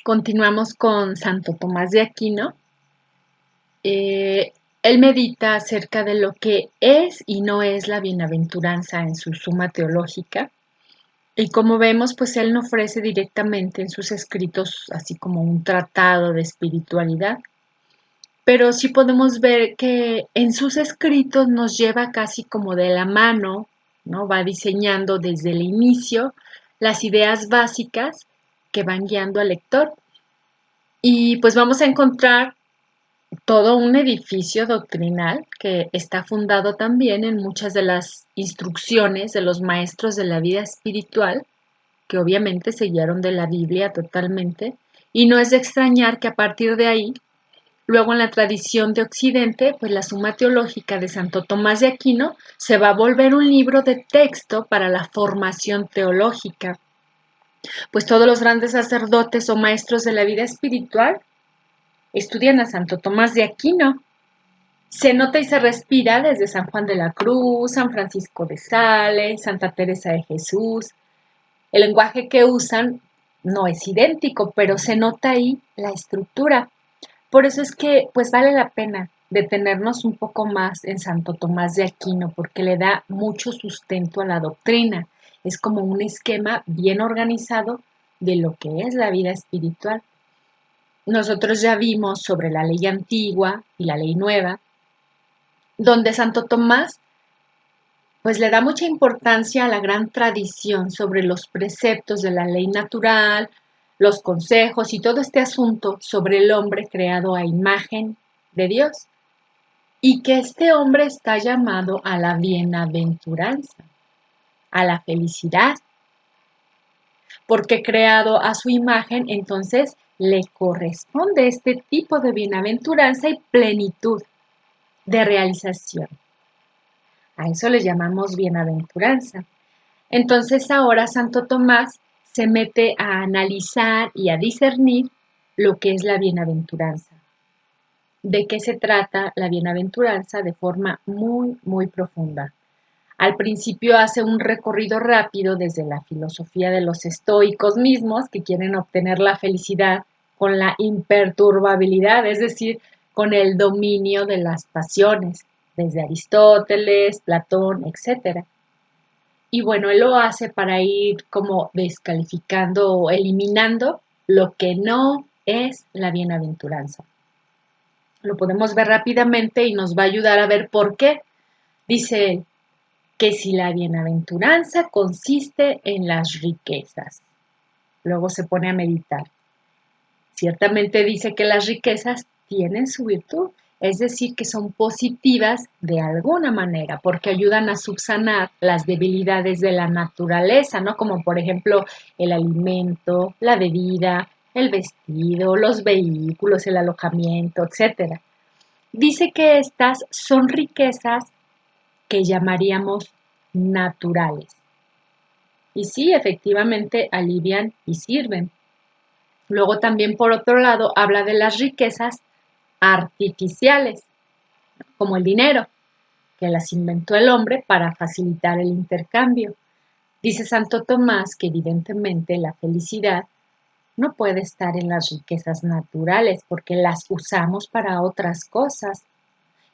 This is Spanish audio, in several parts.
Continuamos con Santo Tomás de Aquino. Él medita acerca de lo que es y no es la bienaventuranza en su Suma Teológica. Y como vemos, pues él no ofrece directamente en sus escritos así como un tratado de espiritualidad, pero sí podemos ver que en sus escritos nos lleva casi como de la mano, ¿no? Va diseñando desde el inicio las ideas básicas que van guiando al lector. Y pues vamos a encontrar todo un edificio doctrinal que está fundado también en muchas de las instrucciones de los maestros de la vida espiritual, que obviamente se guiaron de la Biblia totalmente, y no es de extrañar que a partir de ahí, luego en la tradición de Occidente, pues la Suma Teológica de Santo Tomás de Aquino se va a volver un libro de texto para la formación teológica, pues todos los grandes sacerdotes o maestros de la vida espiritual estudian a Santo Tomás de Aquino. Se nota y se respira desde San Juan de la Cruz, San Francisco de Sales, Santa Teresa de Jesús. El lenguaje que usan no es idéntico, pero se nota ahí la estructura. Por eso es que pues vale la pena detenernos un poco más en Santo Tomás de Aquino, porque le da mucho sustento a la doctrina. Es como un esquema bien organizado de lo que es la vida espiritual. Nosotros ya vimos sobre la ley antigua y la ley nueva, donde Santo Tomás pues le da mucha importancia a la gran tradición sobre los preceptos de la ley natural, los consejos y todo este asunto sobre el hombre creado a imagen de Dios y que este hombre está llamado a la bienaventuranza, a la felicidad, porque creado a su imagen, entonces le corresponde este tipo de bienaventuranza y plenitud de realización. A eso le llamamos bienaventuranza. Entonces ahora Santo Tomás se mete a analizar y a discernir lo que es la bienaventuranza. ¿De qué se trata la bienaventuranza? De forma muy, muy profunda. Al principio hace un recorrido rápido desde la filosofía de los estoicos mismos, que quieren obtener la felicidad con la imperturbabilidad, es decir, con el dominio de las pasiones, desde Aristóteles, Platón, etc. Y bueno, él lo hace para ir como descalificando o eliminando lo que no es la bienaventuranza. Lo podemos ver rápidamente y nos va a ayudar a ver por qué. Dice que si la bienaventuranza consiste en las riquezas, luego se pone a meditar. Ciertamente dice que las riquezas tienen su virtud, es decir, que son positivas de alguna manera, porque ayudan a subsanar las debilidades de la naturaleza, ¿no? Como por ejemplo el alimento, la bebida, el vestido, los vehículos, el alojamiento, etcétera. Dice que estas son riquezas que llamaríamos naturales. Y sí, efectivamente alivian y sirven. Luego también, por otro lado, habla de las riquezas artificiales, como el dinero, que las inventó el hombre para facilitar el intercambio. Dice Santo Tomás que evidentemente la felicidad no puede estar en las riquezas naturales porque las usamos para otras cosas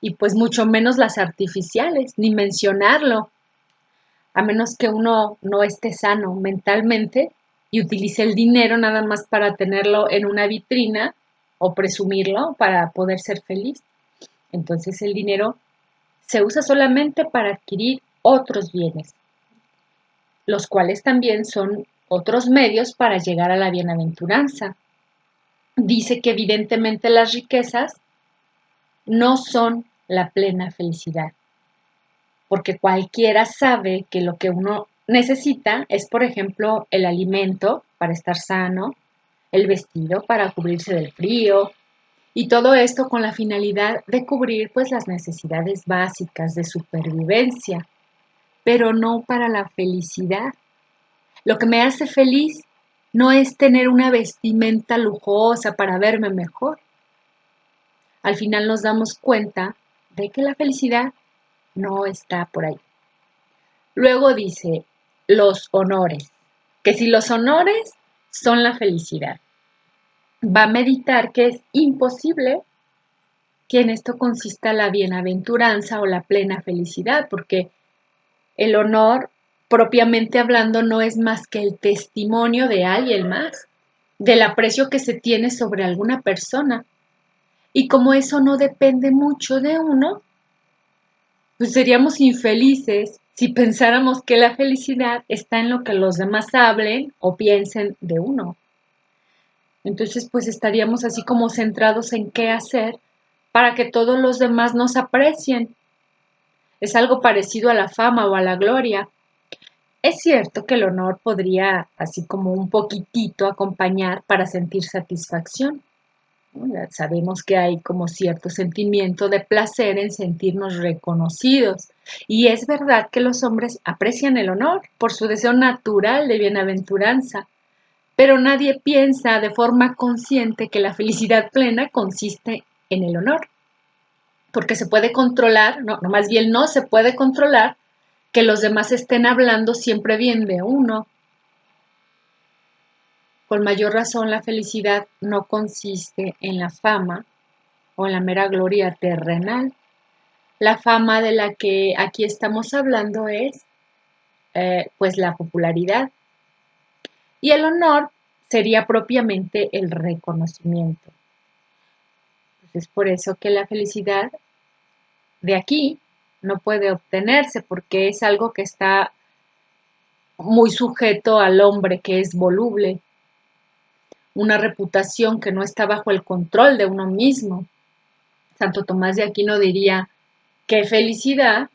y pues mucho menos las artificiales, ni mencionarlo, a menos que uno no esté sano mentalmente y utilice el dinero nada más para tenerlo en una vitrina o presumirlo para poder ser feliz. Entonces el dinero se usa solamente para adquirir otros bienes, los cuales también son otros medios para llegar a la bienaventuranza. Dice que evidentemente las riquezas no son la plena felicidad, porque cualquiera sabe que lo que uno necesita es, por ejemplo, el alimento para estar sano, el vestido para cubrirse del frío, y todo esto con la finalidad de cubrir pues las necesidades básicas de supervivencia, pero no para la felicidad. Lo que me hace feliz no es tener una vestimenta lujosa para verme mejor. Al final nos damos cuenta de que la felicidad no está por ahí. Luego dice los honores, que si los honores son la felicidad. va a meditar que es imposible que en esto consista la bienaventuranza o la plena felicidad, porque el honor, propiamente hablando, no es más que el testimonio de alguien más, del aprecio que se tiene sobre alguna persona. Y como eso no depende mucho de uno, pues seríamos infelices si pensáramos que la felicidad está en lo que los demás hablen o piensen de uno. Entonces, pues estaríamos así como centrados en qué hacer para que todos los demás nos aprecien. Es algo parecido a la fama o a la gloria. Es cierto que el honor podría, así como un poquitito, acompañar para sentir satisfacción, ¿no? Ya sabemos que hay como cierto sentimiento de placer en sentirnos reconocidos. Y es verdad que los hombres aprecian el honor por su deseo natural de bienaventuranza, pero nadie piensa de forma consciente que la felicidad plena consiste en el honor, porque se puede controlar, no, más bien no se puede controlar que los demás estén hablando siempre bien de uno. Con mayor razón, la felicidad no consiste en la fama o en la mera gloria terrenal. La fama de la que aquí estamos hablando es pues la popularidad, y el honor sería propiamente el reconocimiento. Es por eso que la felicidad de aquí no puede obtenerse, porque es algo que está muy sujeto al hombre, que es voluble, una reputación que no está bajo el control de uno mismo. Santo Tomás de Aquino diría: qué felicidad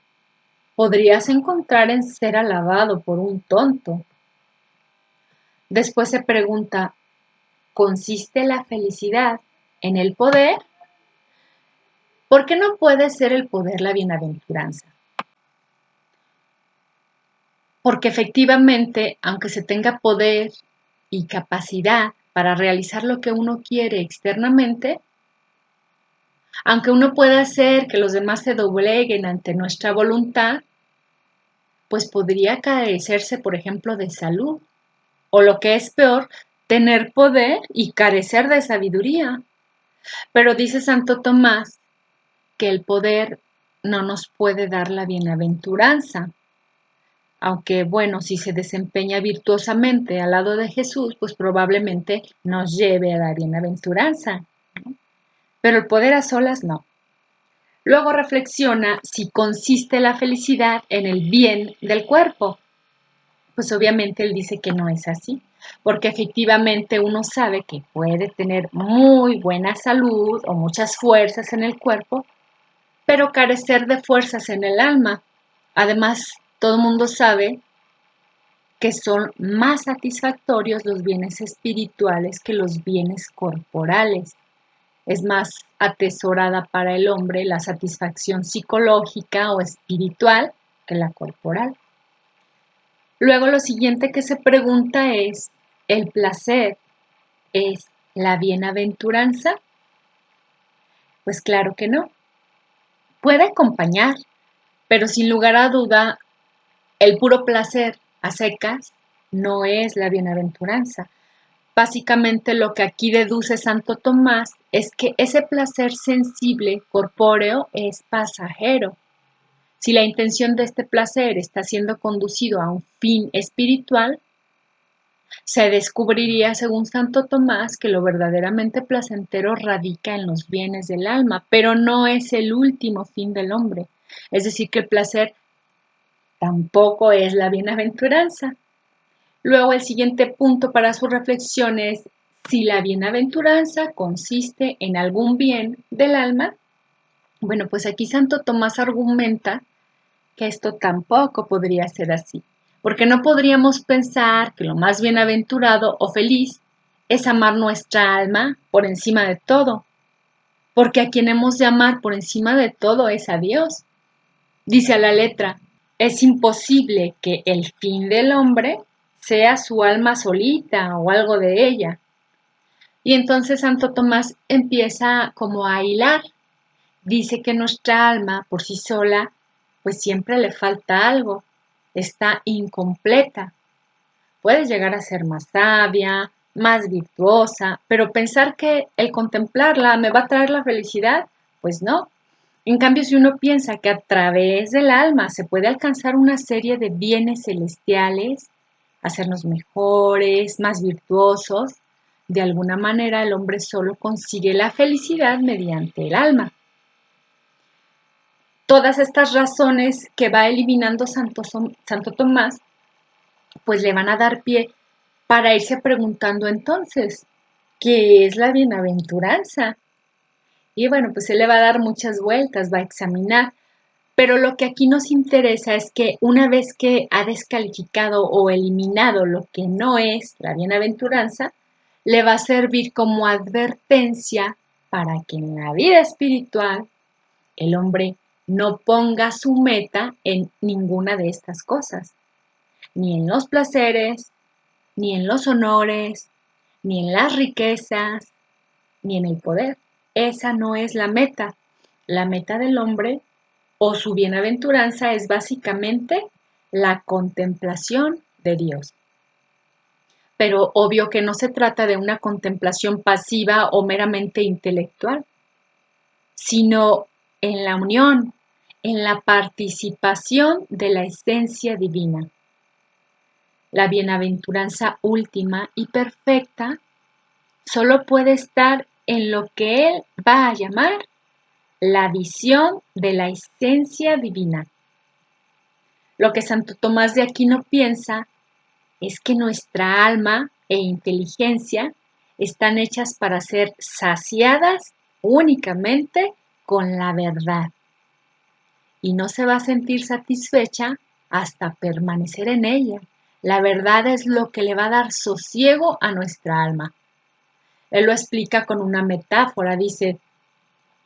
podrías encontrar en ser alabado por un tonto. Después se pregunta: ¿consiste la felicidad en el poder? ¿Por qué no puede ser el poder la bienaventuranza? Porque efectivamente, aunque se tenga poder y capacidad para realizar lo que uno quiere externamente, aunque uno pueda hacer que los demás se dobleguen ante nuestra voluntad, pues podría carecerse, por ejemplo, de salud, o lo que es peor, tener poder y carecer de sabiduría. Pero dice Santo Tomás que el poder no nos puede dar la bienaventuranza, aunque bueno, si se desempeña virtuosamente al lado de Jesús, pues probablemente nos lleve a la bienaventuranza, ¿no? Pero el poder a solas no. Luego reflexiona si consiste la felicidad en el bien del cuerpo. Pues obviamente él dice que no es así, porque efectivamente uno sabe que puede tener muy buena salud o muchas fuerzas en el cuerpo, pero carecer de fuerzas en el alma. Además, todo el mundo sabe que son más satisfactorios los bienes espirituales que los bienes corporales. Es más atesorada para el hombre la satisfacción psicológica o espiritual que la corporal. Luego lo siguiente que se pregunta es: ¿el placer es la bienaventuranza? Pues claro que no. Puede acompañar, pero sin lugar a duda, el puro placer a secas no es la bienaventuranza. Básicamente lo que aquí deduce Santo Tomás es que ese placer sensible, corpóreo, es pasajero. Si la intención de este placer está siendo conducido a un fin espiritual, se descubriría, según Santo Tomás, que lo verdaderamente placentero radica en los bienes del alma, pero no es el último fin del hombre. Es decir, que el placer tampoco es la bienaventuranza. Luego, el siguiente punto para su reflexión es si la bienaventuranza consiste en algún bien del alma. Bueno, pues aquí Santo Tomás argumenta que esto tampoco podría ser así, porque no podríamos pensar que lo más bienaventurado o feliz es amar nuestra alma por encima de todo, porque a quien hemos de amar por encima de todo es a Dios. Dice a la letra: es imposible que el fin del hombre sea su alma solita o algo de ella. Y entonces Santo Tomás empieza como a hilar. Dice que nuestra alma por sí sola, pues siempre le falta algo, está incompleta. Puede llegar a ser más sabia, más virtuosa, pero pensar que el contemplarla me va a traer la felicidad, pues no. En cambio, si uno piensa que a través del alma se puede alcanzar una serie de bienes celestiales, hacernos mejores, más virtuosos, de alguna manera el hombre solo consigue la felicidad mediante el alma. Todas estas razones que va eliminando Santo Tomás, pues le van a dar pie para irse preguntando entonces, ¿qué es la bienaventuranza? Y bueno, pues él le va a dar muchas vueltas, va a examinar. Pero lo que aquí nos interesa es que una vez que ha descalificado o eliminado lo que no es la bienaventuranza, le va a servir como advertencia para que en la vida espiritual el hombre no ponga su meta en ninguna de estas cosas, ni en los placeres, ni en los honores, ni en las riquezas, ni en el poder. Esa no es la meta. La meta del hombre o su bienaventuranza es básicamente la contemplación de Dios. Pero obvio que no se trata de una contemplación pasiva o meramente intelectual, sino en la unión, en la participación de la esencia divina. La bienaventuranza última y perfecta solo puede estar en lo que él va a llamar la visión de la esencia divina. Lo que Santo Tomás de Aquino piensa es que nuestra alma e inteligencia están hechas para ser saciadas únicamente con la verdad y no se va a sentir satisfecha hasta permanecer en ella. La verdad es lo que le va a dar sosiego a nuestra alma. Él lo explica con una metáfora, dice,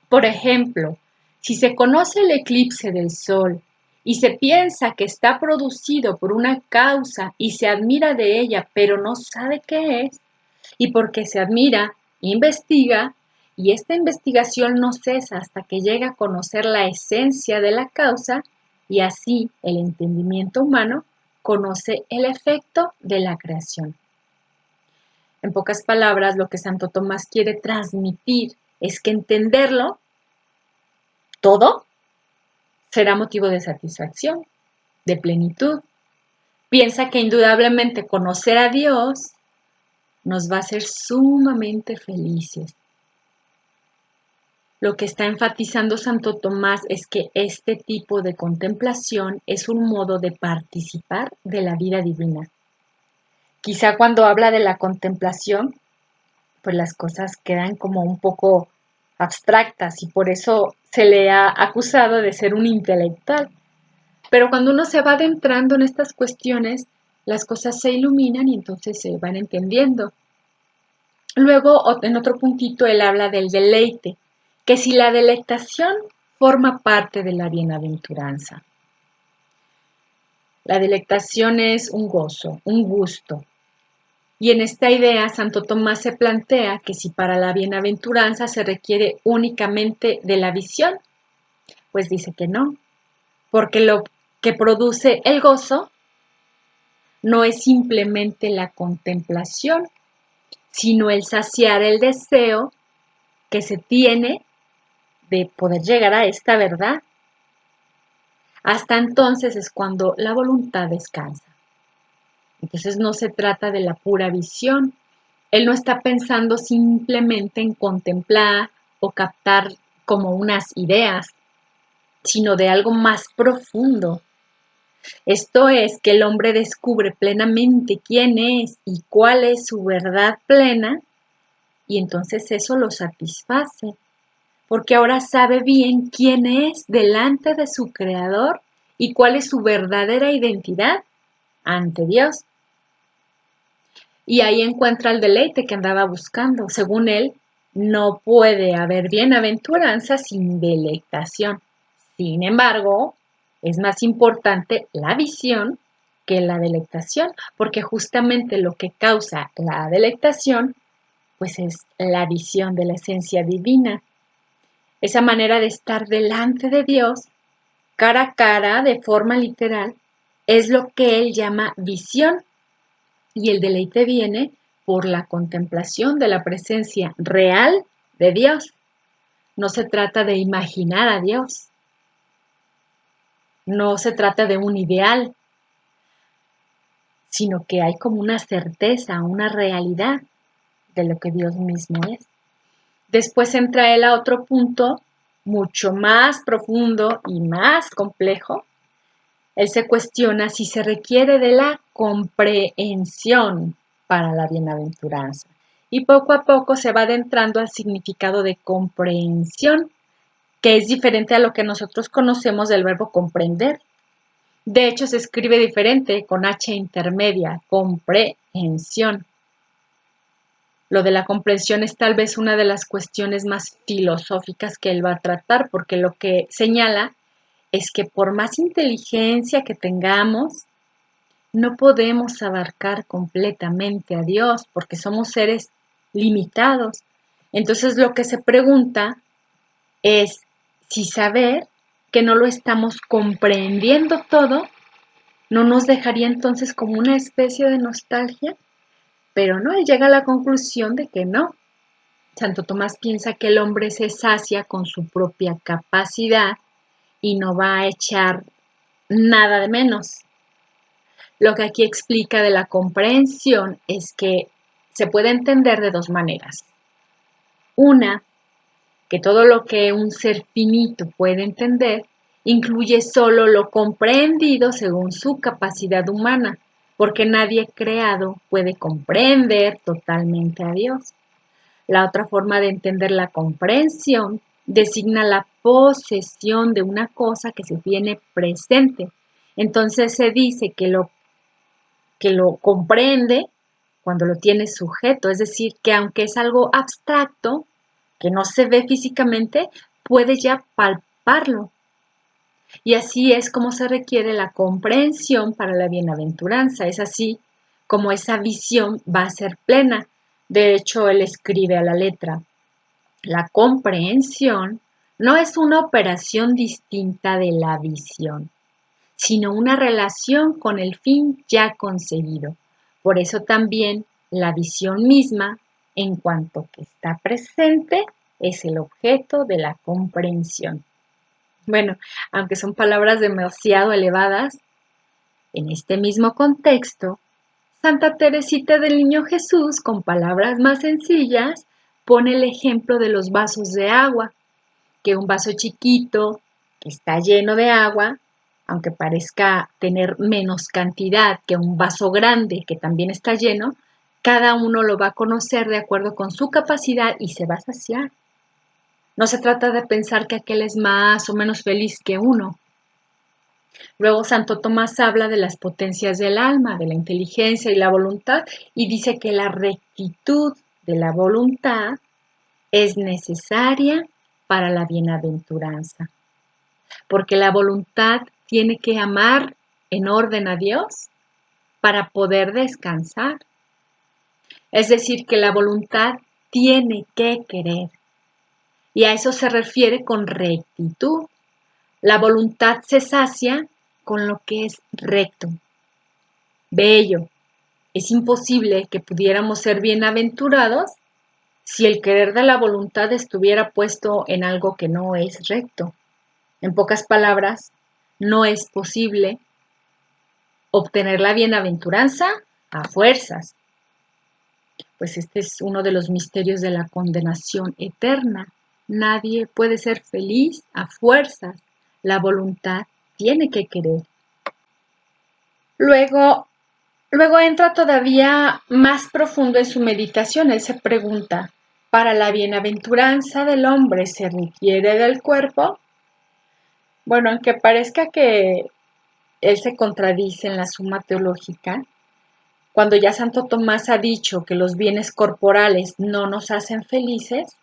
por ejemplo, si se conoce el eclipse del Sol y se piensa que está producido por una causa y se admira de ella, pero no sabe qué es, y porque se admira, investiga, y esta investigación no cesa hasta que llega a conocer la esencia de la causa, y así el entendimiento humano conoce el efecto de la creación. En pocas palabras, lo que Santo Tomás quiere transmitir es que entenderlo todo será motivo de satisfacción, de plenitud. Piensa que indudablemente conocer a Dios nos va a hacer sumamente felices. Lo que está enfatizando Santo Tomás es que este tipo de contemplación es un modo de participar de la vida divina. Quizá cuando habla de la contemplación, pues las cosas quedan como un poco abstractas y por eso se le ha acusado de ser un intelectual. Pero cuando uno se va adentrando en estas cuestiones, las cosas se iluminan y entonces se van entendiendo. Luego, en otro puntito, él habla del deleite, que si la delectación forma parte de la bienaventuranza. La delectación es un gozo, un gusto. Y en esta idea, Santo Tomás se plantea que si para la bienaventuranza se requiere únicamente de la visión, pues dice que no, porque lo que produce el gozo no es simplemente la contemplación, sino el saciar el deseo que se tiene de poder llegar a esta verdad. Hasta entonces es cuando la voluntad descansa. Entonces no se trata de la pura visión. Él no está pensando simplemente en contemplar o captar como unas ideas, sino de algo más profundo. Esto es que el hombre descubre plenamente quién es y cuál es su verdad plena y entonces eso lo satisface, porque ahora sabe bien quién es delante de su Creador y cuál es su verdadera identidad ante Dios. Y ahí encuentra el deleite que andaba buscando. Según él, no puede haber bienaventuranza sin delectación. Sin embargo, es más importante la visión que la delectación, porque justamente lo que causa la delectación, pues es la visión de la esencia divina. Esa manera de estar delante de Dios, cara a cara, de forma literal, es lo que él llama visión. Y el deleite viene por la contemplación de la presencia real de Dios. No se trata de imaginar a Dios. No se trata de un ideal, sino que hay como una certeza, una realidad de lo que Dios mismo es. Después entra él a otro punto mucho más profundo y más complejo. Él se cuestiona si se requiere de la comprensión para la bienaventuranza. Y poco a poco se va adentrando al significado de comprensión, que es diferente a lo que nosotros conocemos del verbo comprender. De hecho, se escribe diferente con H intermedia, comprensión. Lo de la comprensión es tal vez una de las cuestiones más filosóficas que él va a tratar, porque lo que señala es que por más inteligencia que tengamos, no podemos abarcar completamente a Dios, porque somos seres limitados. Entonces lo que se pregunta es si saber que no lo estamos comprendiendo todo, no nos dejaría entonces como una especie de nostalgia, pero no, él llega a la conclusión de que no. Santo Tomás piensa que el hombre se sacia con su propia capacidad y no va a echar nada de menos. Lo que aquí explica de la comprensión es que se puede entender de dos maneras. Una, que todo lo que un ser finito puede entender incluye solo lo comprendido según su capacidad humana, porque nadie creado puede comprender totalmente a Dios. La otra forma de entender la comprensión designa la posesión de una cosa que se tiene presente. Entonces se dice que lo comprende cuando lo tiene sujeto, es decir, que aunque es algo abstracto, que no se ve físicamente, puede ya palparlo. Y así es como se requiere la comprensión para la bienaventuranza. Es así como esa visión va a ser plena. De hecho, él escribe a la letra: la comprensión no es una operación distinta de la visión, sino una relación con el fin ya conseguido. Por eso también la visión misma, en cuanto que está presente, es el objeto de la comprensión. Bueno, aunque son palabras demasiado elevadas, en este mismo contexto, Santa Teresita del Niño Jesús, con palabras más sencillas, pone el ejemplo de los vasos de agua, que un vaso chiquito que está lleno de agua, aunque parezca tener menos cantidad que un vaso grande que también está lleno, cada uno lo va a conocer de acuerdo con su capacidad y se va a saciar. No se trata de pensar que aquel es más o menos feliz que uno. Luego Santo Tomás habla de las potencias del alma, de la inteligencia y la voluntad, y dice que la rectitud de la voluntad es necesaria para la bienaventuranza, porque la voluntad tiene que amar en orden a Dios para poder descansar. Es decir, que la voluntad tiene que querer, y a eso se refiere con rectitud. La voluntad se sacia con lo que es recto, bello. Es imposible que pudiéramos ser bienaventurados si el querer de la voluntad estuviera puesto en algo que no es recto. En pocas palabras, no es posible obtener la bienaventuranza a fuerzas, pues este es uno de los misterios de la condenación eterna. Nadie puede ser feliz a fuerzas. La voluntad tiene que querer. Luego, entra todavía más profundo en su meditación. Él se pregunta: ¿para la bienaventuranza del hombre se requiere del cuerpo? Bueno, aunque parezca que él se contradice en la Suma Teológica, cuando ya Santo Tomás ha dicho que los bienes corporales no nos hacen felices,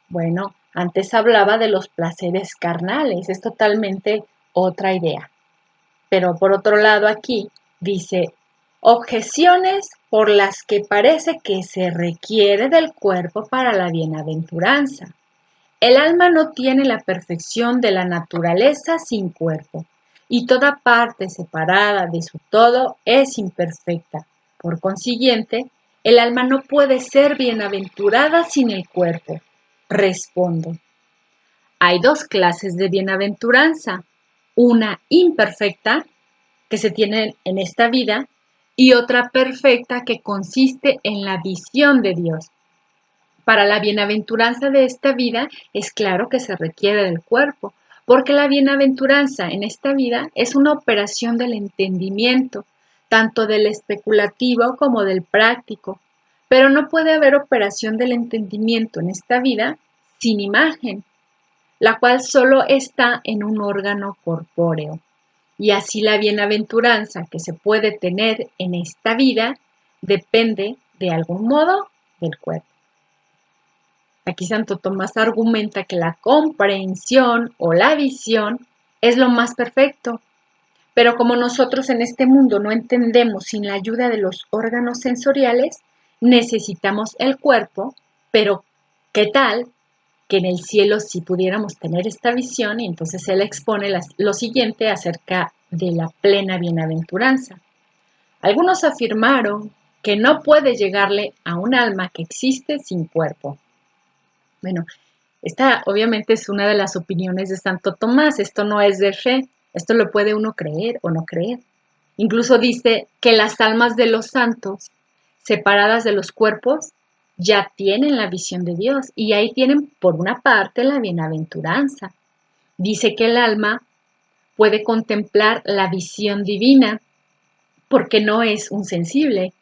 bueno, antes hablaba de los placeres carnales, es totalmente otra idea. Pero por otro lado aquí dice: objeciones por las que parece que se requiere del cuerpo para la bienaventuranza. El alma no tiene la perfección de la naturaleza sin cuerpo, y toda parte separada de su todo es imperfecta. Por consiguiente, el alma no puede ser bienaventurada sin el cuerpo. Respondo. Hay dos clases de bienaventuranza, una imperfecta, que se tiene en esta vida, y otra perfecta que consiste en la visión de Dios. Para la bienaventuranza de esta vida es claro que se requiere del cuerpo, porque la bienaventuranza en esta vida es una operación del entendimiento, tanto del especulativo como del práctico. Pero no puede haber operación del entendimiento en esta vida sin imagen, la cual solo está en un órgano corpóreo. Y así la bienaventuranza que se puede tener en esta vida depende de algún modo del cuerpo. Aquí Santo Tomás argumenta que la comprensión o la visión es lo más perfecto, pero como nosotros en este mundo no entendemos sin la ayuda de los órganos sensoriales, necesitamos el cuerpo, pero ¿qué tal que en el cielo sí pudiéramos tener esta visión? Y entonces él expone lo siguiente acerca de la plena bienaventuranza. Algunos afirmaron que no puede llegarle a un alma que existe sin cuerpo. Bueno, esta obviamente es una de las opiniones de Santo Tomás. Esto no es de fe, esto lo puede uno creer o no creer. Incluso dice que las almas de los santos, separadas de los cuerpos, ya tienen la visión de Dios y ahí tienen por una parte la bienaventuranza. Dice que el alma puede contemplar la visión divina porque no es un sensible.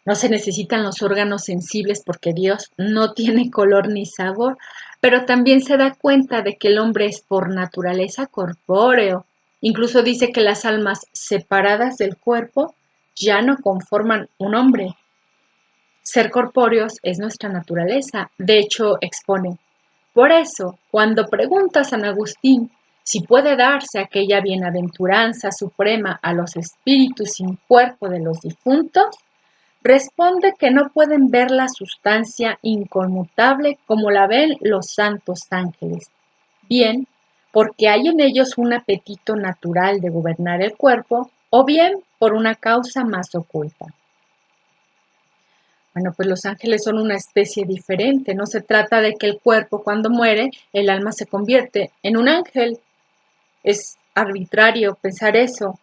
No se necesitan los órganos sensibles porque Dios no tiene color ni sabor, pero también se da cuenta de que el hombre es por naturaleza corpóreo. Incluso dice que las almas separadas del cuerpo ya no conforman un hombre. Ser corpóreos es nuestra naturaleza. De hecho, expone. Por eso, cuando pregunta a San Agustín si puede darse aquella bienaventuranza suprema a los espíritus sin cuerpo de los difuntos, responde que no pueden ver la sustancia inconmutable como la ven los santos ángeles. Bien, porque hay en ellos un apetito natural de gobernar el cuerpo, o bien por una causa más oculta. Bueno, pues los ángeles son una especie diferente. No se trata de que el cuerpo, cuando muere, el alma se convierte en un ángel. Es arbitrario pensar eso.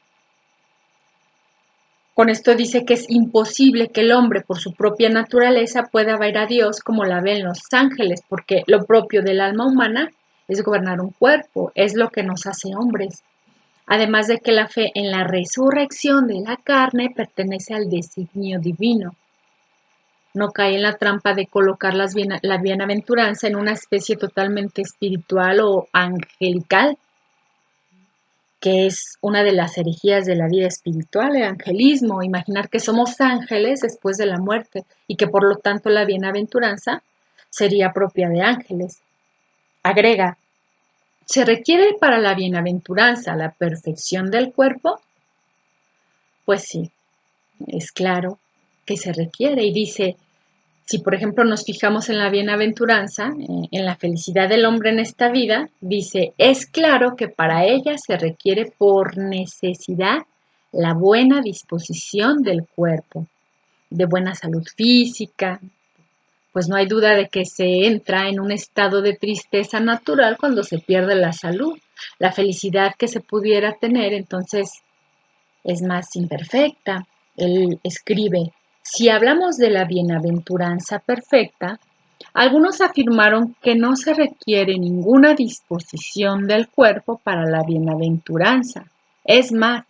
Con esto dice que es imposible que el hombre, por su propia naturaleza, pueda ver a Dios como la ven los ángeles, porque lo propio del alma humana es gobernar un cuerpo, es lo que nos hace hombres. Además de que la fe en la resurrección de la carne pertenece al designio divino. No cae en la trampa de colocar la bienaventuranza en una especie totalmente espiritual o angelical, que es una de las herejías de la vida espiritual, el angelismo, imaginar que somos ángeles después de la muerte y que por lo tanto la bienaventuranza sería propia de ángeles. Agrega, ¿se requiere para la bienaventuranza la perfección del cuerpo? Pues sí, es claro que se requiere y dice, si por ejemplo nos fijamos en la bienaventuranza, en la felicidad del hombre en esta vida, dice, es claro que para ella se requiere por necesidad la buena disposición del cuerpo, de buena salud física, pues no hay duda de que se entra en un estado de tristeza natural cuando se pierde la salud. La felicidad que se pudiera tener entonces es más imperfecta. Él escribe, si hablamos de la bienaventuranza perfecta, algunos afirmaron que no se requiere ninguna disposición del cuerpo para la bienaventuranza. Es más,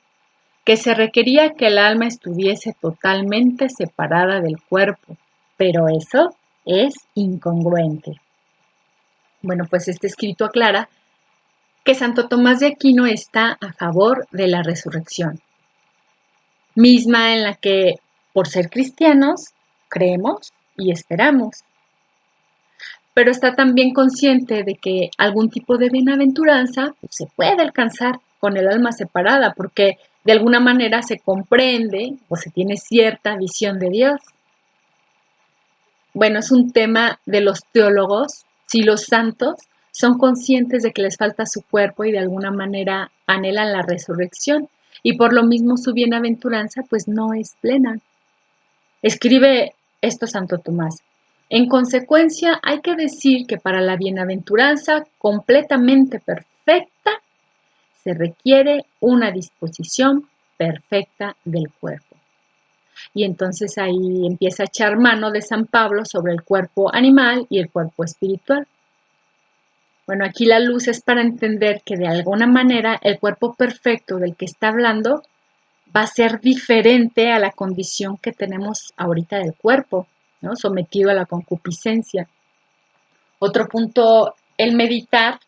que se requería que el alma estuviese totalmente separada del cuerpo, pero eso es incongruente. Bueno, pues este escrito aclara que Santo Tomás de Aquino está a favor de la resurrección, misma en la que, por ser cristianos, creemos y esperamos. Pero está también consciente de que algún tipo de bienaventuranza se puede alcanzar con el alma separada, porque de alguna manera se comprende o se tiene cierta visión de Dios. Bueno, es un tema de los teólogos, si los santos son conscientes de que les falta su cuerpo y de alguna manera anhelan la resurrección, y por lo mismo su bienaventuranza pues no es plena. Escribe esto Santo Tomás. En consecuencia, hay que decir que para la bienaventuranza completamente perfecta se requiere una disposición perfecta del cuerpo. Y entonces ahí empieza a echar mano de San Pablo sobre el cuerpo animal y el cuerpo espiritual. Bueno, aquí la luz es para entender que de alguna manera el cuerpo perfecto del que está hablando va a ser diferente a la condición que tenemos ahorita del cuerpo, ¿no? Sometido a la concupiscencia. Otro punto, el meditar,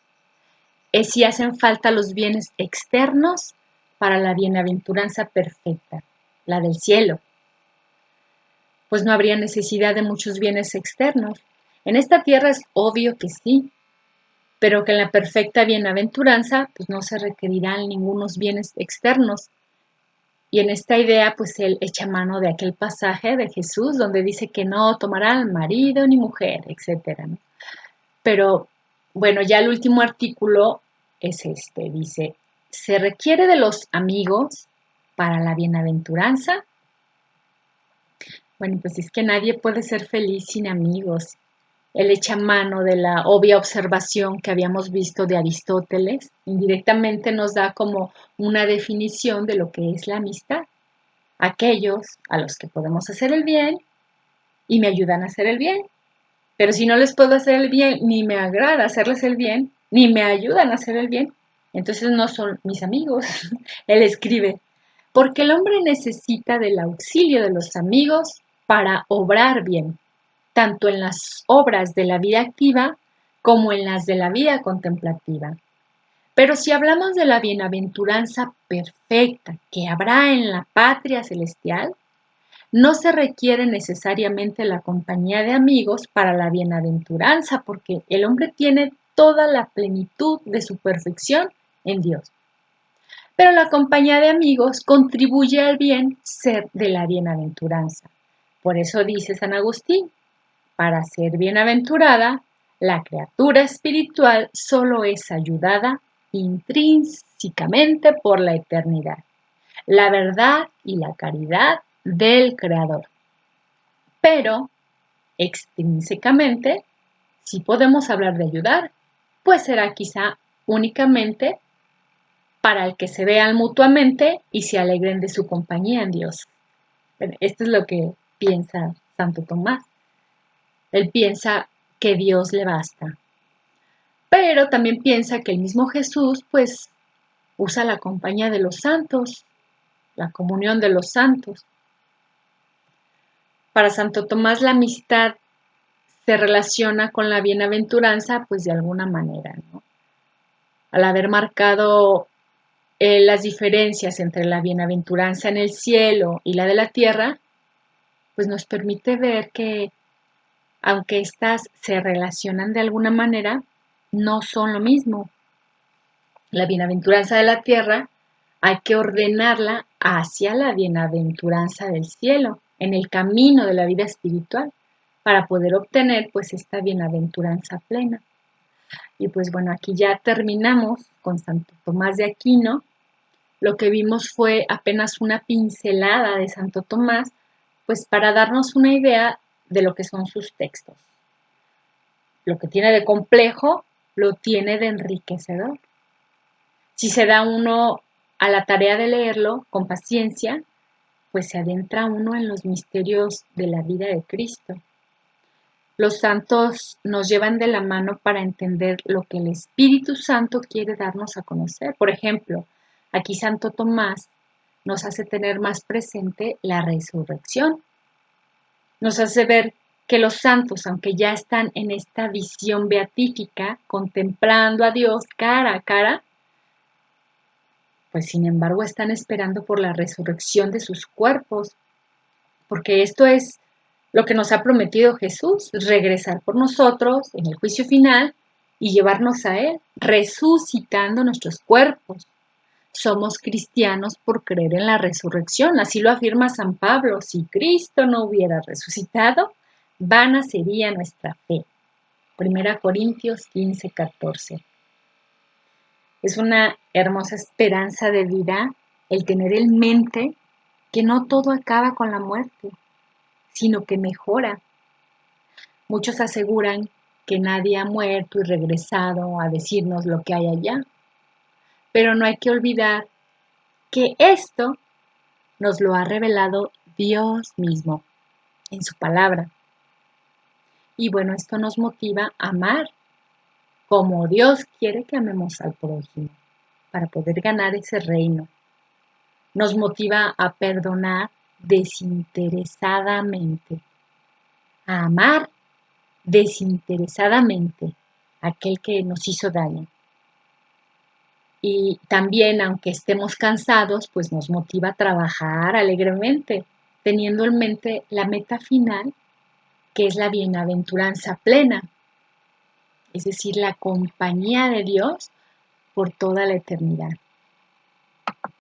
es si hacen falta los bienes externos para la bienaventuranza perfecta, la del cielo. Pues no habría necesidad de muchos bienes externos. En esta tierra es obvio que sí, pero que en la perfecta bienaventuranza pues no se requerirán ningunos bienes externos. Y en esta idea pues él echa mano de aquel pasaje de Jesús donde dice que no tomarán marido ni mujer, etcétera, ¿no? Pero bueno, ya el último artículo es este, dice, ¿se requiere de los amigos para la bienaventuranza? Bueno, pues es que nadie puede ser feliz sin amigos. Él echa mano de la obvia observación que habíamos visto de Aristóteles. Indirectamente nos da como una definición de lo que es la amistad. Aquellos a los que podemos hacer el bien y me ayudan a hacer el bien. Pero si no les puedo hacer el bien, ni me agrada hacerles el bien, ni me ayudan a hacer el bien, entonces no son mis amigos. Él escribe, porque el hombre necesita del auxilio de los amigos para obrar bien, tanto en las obras de la vida activa como en las de la vida contemplativa. Pero si hablamos de la bienaventuranza perfecta que habrá en la patria celestial, no se requiere necesariamente la compañía de amigos para la bienaventuranza, porque el hombre tiene toda la plenitud de su perfección en Dios. Pero la compañía de amigos contribuye al bien ser de la bienaventuranza. Por eso dice San Agustín, para ser bienaventurada, la criatura espiritual solo es ayudada intrínsecamente por la eternidad, la verdad y la caridad del Creador. Pero, extrínsecamente, sí podemos hablar de ayudar, pues será quizá únicamente para el que se vean mutuamente y se alegren de su compañía en Dios. Bueno, esto es lo que piensa Santo Tomás. Él piensa que Dios le basta, pero también piensa que el mismo Jesús, pues, usa la compañía de los santos, la comunión de los santos. Para Santo Tomás la amistad se relaciona con la bienaventuranza, pues de alguna manera, ¿no? Al haber marcado las diferencias entre la bienaventuranza en el cielo y la de la tierra, pues nos permite ver que, aunque éstas se relacionan de alguna manera, no son lo mismo. La bienaventuranza de la tierra hay que ordenarla hacia la bienaventuranza del cielo, en el camino de la vida espiritual, para poder obtener pues esta bienaventuranza plena. Y pues bueno, aquí ya terminamos con Santo Tomás de Aquino. Lo que vimos fue apenas una pincelada de Santo Tomás, pues para darnos una idea de lo que son sus textos. Lo que tiene de complejo, lo tiene de enriquecedor. Si se da uno a la tarea de leerlo con paciencia, pues se adentra uno en los misterios de la vida de Cristo. Los santos nos llevan de la mano para entender lo que el Espíritu Santo quiere darnos a conocer. Por ejemplo, aquí Santo Tomás nos hace tener más presente la resurrección. Nos hace ver que los santos, aunque ya están en esta visión beatífica, contemplando a Dios cara a cara, pues sin embargo están esperando por la resurrección de sus cuerpos, porque esto es lo que nos ha prometido Jesús, regresar por nosotros en el juicio final y llevarnos a Él, resucitando nuestros cuerpos. Somos cristianos por creer en la resurrección, así lo afirma San Pablo. Si Cristo no hubiera resucitado, vana sería nuestra fe. 1 Corintios 15:14. Es una hermosa esperanza de vida el tener en mente que no todo acaba con la muerte, sino que mejora. Muchos aseguran que nadie ha muerto y regresado a decirnos lo que hay allá, pero no hay que olvidar que esto nos lo ha revelado Dios mismo en su palabra. Y bueno, esto nos motiva a amar como Dios quiere que amemos al prójimo para poder ganar ese reino. Nos motiva a perdonar desinteresadamente, a amar desinteresadamente a aquel que nos hizo daño. Y también, aunque estemos cansados, pues nos motiva a trabajar alegremente, teniendo en mente la meta final, que es la bienaventuranza plena, es decir, la compañía de Dios por toda la eternidad.